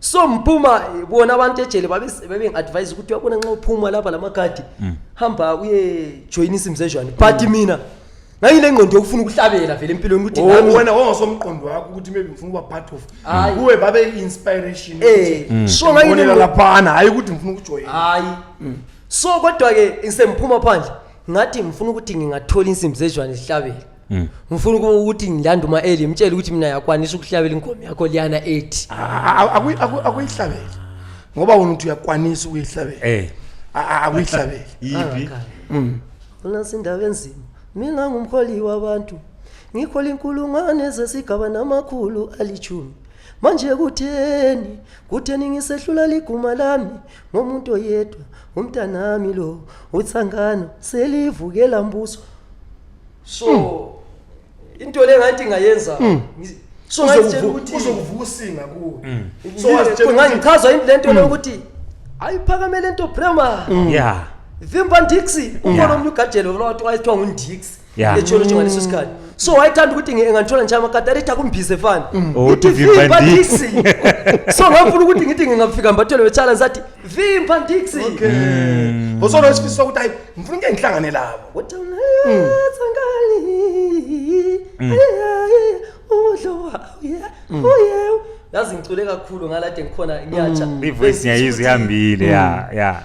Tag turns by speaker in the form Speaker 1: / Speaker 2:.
Speaker 1: so mphuma bona abantu ejele babe ngi-advise ukuthi uyabona nxa uphuma lapha lamakhadi hamba uye join Insimbi ZeZhwane but mina ngayile ngqondo yokufuna ukuhlabela vele empilweni ukuthi
Speaker 2: nami wena wongasomqondo wakho ukuthi maybe ngifuna ukuba part of kuwe babe inspiration
Speaker 1: so ngayile
Speaker 2: laphana hayi ukuthi ngifuna ukujoin
Speaker 1: hayi so kodwa ke ngisemphuma phandle ngathi ngifuna ukuthi ngingathola Insimbi ZeZhwane sihlabela ngifuna ukuthi ngilanda MaEli imtshela ukuthi mina yakwanisa ukuhlabela inkomo yakho liyana 8
Speaker 2: akuyihlabela ngoba wena uthi uyakwanisa ukuyihlabela akuyihlabela
Speaker 1: yipi unasindaba enzima mina ngumholi wabantu ngikhola inkulungwane zesigaba namakhulu alichumi manje kutheni ngisehlula liguma lami ngomuntu oyedwa umntanami lo uthangano selivukela mbuso so into lengathi ngayenza so
Speaker 2: uzokuvuka usinga kuwe
Speaker 1: so ngangichaza lento lokuthi ayiphakamele into prema Vimba Ndixi ukhona umuntu ugajelo lo wathi wayethiwa nguNdix echolo njengaleso sikhathi so wayethanda ukuthi ngithola nje amakadarita kumbhize fana
Speaker 3: uthi Vimba Ndixi
Speaker 1: so ngafuna ukuthi ngithi ngingafika mbathole wethala zathi Vimba Ndixi
Speaker 2: usona isifisa ukuthi hayi ngifuna ke ngihlangane labo
Speaker 1: wathi sangali yazi ngicule kakhulu ngalade ngikhona ngiyatsha
Speaker 3: ivoice ngiyayizwa ihambile ya